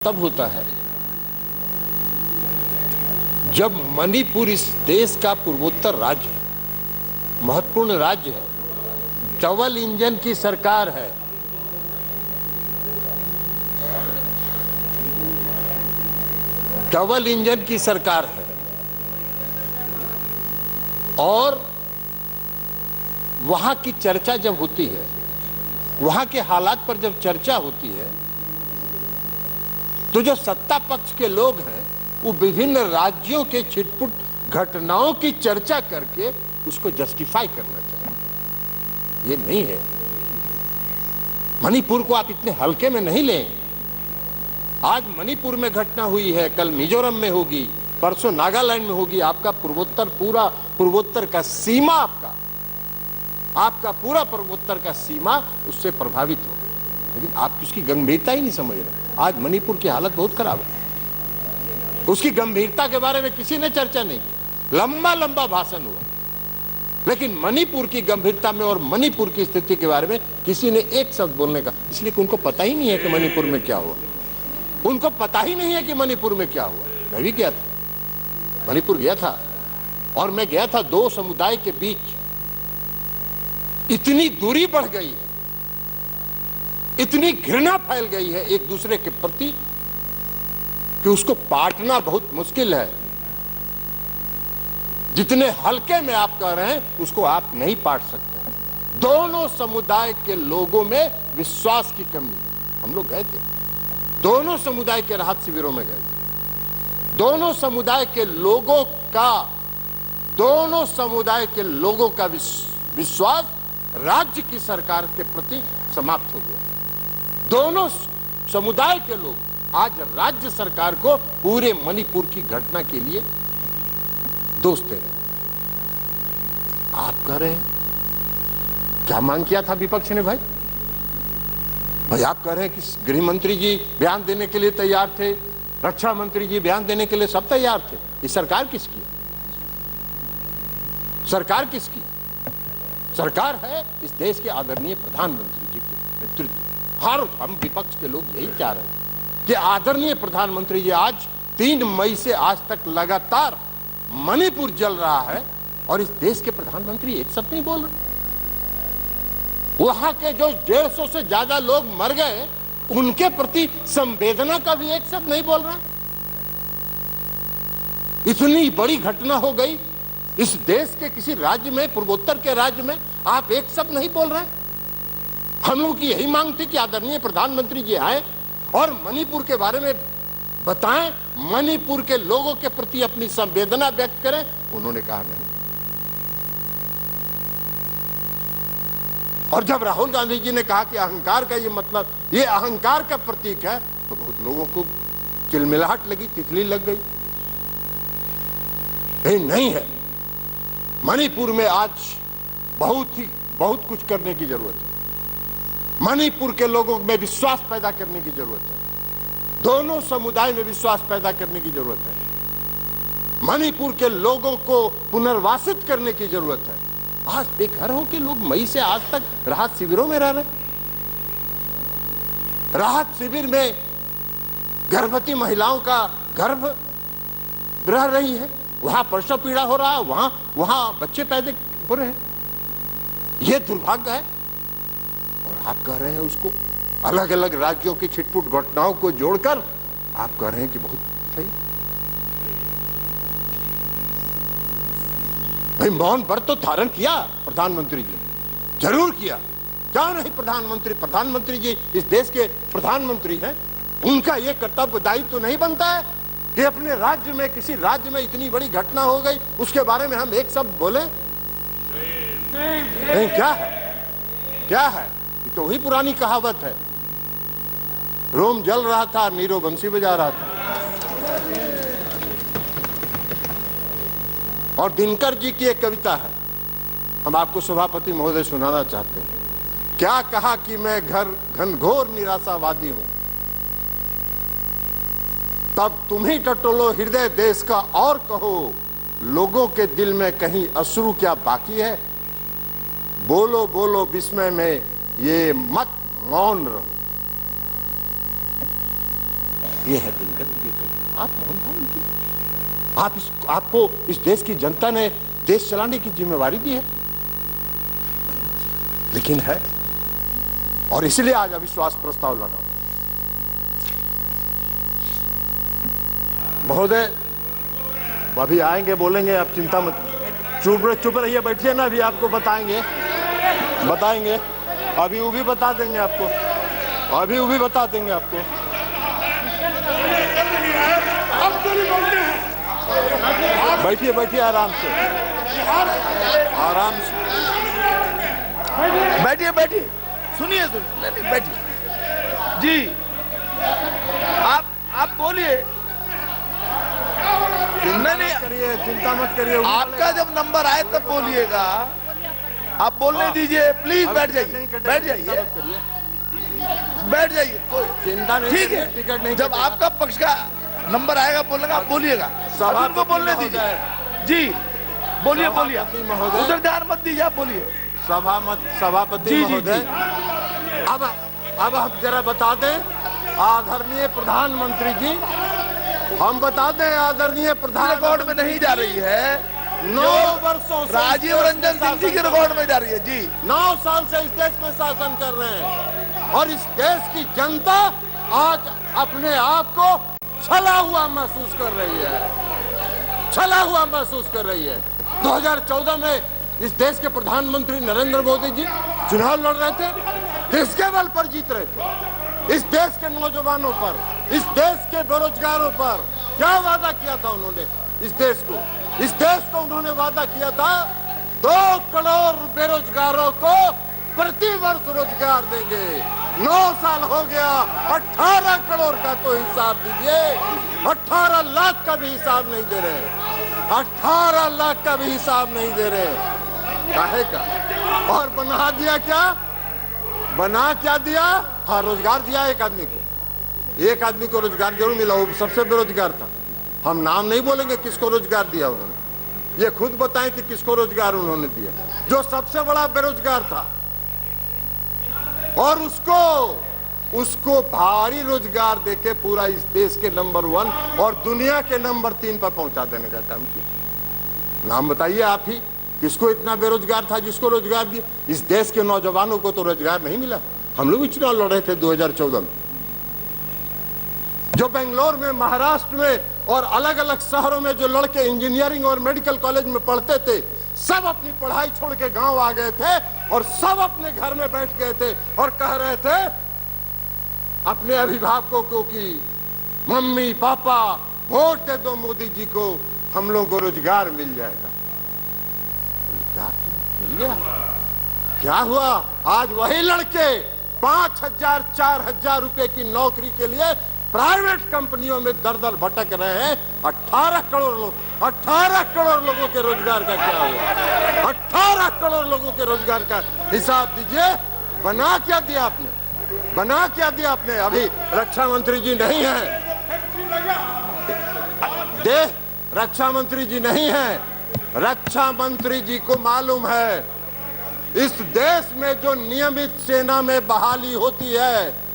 तब होता है जब मणिपुर इस देश का पूर्वोत्तर राज्य है, महत्वपूर्ण राज्य है, डबल इंजन की सरकार है। डबल इंजन की सरकार है और वहां की चर्चा जब होती है, वहां के हालात पर जब चर्चा होती है, तो जो सत्ता पक्ष के लोग हैं वो विभिन्न राज्यों के छिटपुट घटनाओं की चर्चा करके उसको जस्टिफाई करना चाहिए। ये नहीं है। मणिपुर को आप इतने हल्के में नहीं लें। आज मणिपुर में घटना हुई है, कल मिजोरम में होगी, परसों नागालैंड में होगी। आपका पूर्वोत्तर, पूरा पूर्वोत्तर का सीमा, आपका पूरा पूर्वोत्तर का सीमा उससे प्रभावित हो, लेकिन आप उसकी गंभीरता ही नहीं समझ रहे। आज मणिपुर की हालत बहुत खराब है, उसकी गंभीरता के बारे में किसी ने चर्चा नहीं की। लंबा लंबा भाषण हुआ, लेकिन मणिपुर की गंभीरता में और मणिपुर की स्थिति के बारे में किसी ने एक शब्द बोलने का, इसलिए कि उनको पता ही नहीं है कि मणिपुर में क्या हुआ। उनको पता ही नहीं है कि मणिपुर में क्या हुआ। मैं भी गया था, मणिपुर गया था, और मैं गया था, दो समुदाय के बीच इतनी दूरी बढ़ गई है, इतनी घृणा फैल गई है एक दूसरे के प्रति कि उसको पाटना बहुत मुश्किल है। जितने हल्के में आप कह रहे हैं उसको आप नहीं पाट सकते। दोनों समुदाय के लोगों में विश्वास की कमी है। हम लोग गए थे, दोनों समुदाय के राहत शिविरों में गए थे। दोनों समुदाय के लोगों का विश्वास राज्य की सरकार के प्रति समाप्त हो गया। दोनों समुदाय के लोग आज राज्य सरकार को पूरे मणिपुर की घटना के लिए दोष दे रहे। आप कह रहे हैं क्या मांग किया था विपक्ष ने? भाई आप कह रहे हैं कि गृह मंत्री जी बयान देने के लिए तैयार थे, रक्षा मंत्री जी बयान देने के लिए सब तैयार थे। ये सरकार किसकी? सरकार किसकी? सरकार है इस देश के आदरणीय प्रधानमंत्री जी के नेतृत्व। हर हम विपक्ष के लोग यही चाह रहे हैं कि आदरणीय प्रधानमंत्री जी, आज 3 मई से आज तक लगातार मणिपुर जल रहा है और इस देश के प्रधानमंत्री एक शब्द नहीं बोल रहे। वहां के जो 150 से ज्यादा लोग मर गए, उनके प्रति संवेदना का भी एक शब्द नहीं बोल रहे। इतनी बड़ी घटना हो गई इस देश के किसी राज्य में, पूर्वोत्तर के राज्य में, आप एक शब्द नहीं बोल रहे। हम लोग की यही मांग थी कि आदरणीय प्रधानमंत्री जी आए और मणिपुर के बारे में बताएं, मणिपुर के लोगों के प्रति अपनी संवेदना व्यक्त करें। उन्होंने कहा नहीं। और जब राहुल गांधी जी ने कहा कि अहंकार का ये मतलब, ये अहंकार का प्रतीक है, तो बहुत लोगों को चिलमिलाहट लगी, तितली लग गई। नहीं है। मणिपुर में आज बहुत कुछ करने की जरूरत है। मणिपुर के लोगों में विश्वास पैदा करने की जरूरत है। दोनों समुदाय में विश्वास पैदा करने की जरूरत है। मणिपुर के लोगों को पुनर्वासित करने की जरूरत है। आज बेघर होकर लोग मई से आज तक राहत शिविरों में रह रहे। राहत शिविर में गर्भवती महिलाओं का गर्भ रह रही है, वहां प्रसव पीड़ा हो रहा है, वहां बच्चे पैदा हो रहे हैं। यह दुर्भाग्य है। और आप कह रहे हैं उसको अलग अलग राज्यों की छिटपुट घटनाओं को जोड़कर आप कह रहे हैं कि बहुत सही। भाई मौन व्रत तो धारण किया प्रधानमंत्री जी, जरूर किया। क्या नहीं? प्रधानमंत्री जी इस देश के प्रधानमंत्री हैं। उनका यह कर्तव्य दायित्व तो नहीं बनता है कि अपने राज्य में, किसी राज्य में इतनी बड़ी घटना हो गई, उसके बारे में हम एक शब्द बोले? नहीं, क्या है? ये तो वही पुरानी कहावत है, रोम जल रहा था, नीरो बंसी बजा रहा था। और दिनकर जी की एक कविता है, हम आपको सभापति महोदय सुनाना चाहते हैं। क्या कहा कि मैं घनघोर निराशावादी हूं, तब तुम ही टटोलो हृदय देश का और कहो, लोगों के दिल में कहीं अश्रु क्या बाकी है। बोलो बोलो विस्मय में ये मत मौन रहो। ये है दिनकर जी की कही। आप मौन धारण कीजिए। आपको इस देश की जनता ने देश चलाने की जिम्मेवारी दी है, लेकिन है, और इसलिए आज अविश्वास प्रस्ताव लड़ा। महोदय अभी आएंगे, बोलेंगे, आप चिंता मत, चुप रहिए, बैठिए ना, अभी आपको बताएंगे, अभी वो भी बता देंगे आपको, बैठिए आराम से बैठिए, सुनिए, नहीं बैठिए जी, आप बोलिए। चिंता मत करिए, आपका जब नंबर आए तब बोलिएगा, आप बोलने दीजिए, प्लीज बैठ जाइए, कोई चिंता नहीं, ठीक है। टिकट नहीं, जब आपका पक्ष का नंबर आएगा बोलेगा, आप बोलिएगा, सबको बोलने दीजिए जी, बोलिए महोदय, उधर ध्यान मत दीजिए, आप बोलिए। सभापति महोदय, अब हम जरा बता दें, आदरणीय प्रधानमंत्री जी, हम बता दें, आदरणीय प्रधान, रिकॉर्ड में नहीं जा रही है, 9 वर्षों से राजीव रंजन सिंह जी के रिकॉर्ड में जा रही है जी। 9 साल से इस देश में शासन कर रहे हैं, और इस देश की जनता आज अपने आप को छला हुआ महसूस कर रही है। 2014 में इस देश के प्रधानमंत्री नरेंद्र मोदी जी चुनाव लड़ रहे थे, किसके बल पर जीत रहे थे? इस देश के नौजवानों पर, इस देश के बेरोजगारों पर क्या वादा किया था उन्होंने? इस देश को उन्होंने वादा किया था 2 करोड़ बेरोजगारों को प्रति वर्ष रोजगार देंगे। 9 साल हो गया, 18 करोड़ का तो हिसाब दीजिए, 18 लाख का भी हिसाब नहीं दे रहे, 18 लाख का भी हिसाब नहीं दे रहे। काहे का? और बना दिया क्या दिया? हाँ, रोजगार दिया एक आदमी को रोजगार जरूर मिला, वो सबसे बेरोजगार था। हम नाम नहीं बोलेंगे किसको रोजगार दिया उन्होंने, ये खुद बताएं कि किसको रोजगार उन्होंने दिया, जो सबसे बड़ा बेरोजगार था, और उसको भारी रोजगार देके पूरा इस देश के नंबर 1 और दुनिया के नंबर 3 पर पहुंचा देने का काम किया। नाम बताइए आप ही, किसको इतना बेरोजगार था जिसको रोजगार दिया? इस देश के नौजवानों को तो रोजगार नहीं मिला। हम लोग भी चुनाव लड़ रहे थे 2014 में, जो बेंगलोर में, महाराष्ट्र में और अलग अलग शहरों में जो लड़के इंजीनियरिंग और मेडिकल कॉलेज में पढ़ते थे, सब अपनी पढ़ाई छोड़ के गांव आ गए थे और सब अपने घर में बैठ गए थे और कह रहे थे अपने अभिभावकों को कि मम्मी पापा वोट दे दो मोदी जी को, हम लोगों को रोजगार मिल जाएगा। रोजगार तो मिल गया। क्या हुआ? आज वही लड़के 5,000 4,000 रुपए की नौकरी के लिए प्राइवेट कंपनियों में दर भटक रहे हैं। 18 करोड़ लोगों के रोजगार का क्या हुआ? 18 करोड़ लोगों के रोजगार का हिसाब दीजिए। बना क्या दिया आपने? अभी रक्षा मंत्री जी नहीं है, रक्षा मंत्री जी नहीं है। रक्षा मंत्री जी को मालूम है इस देश में जो नियमित सेना में बहाली होती है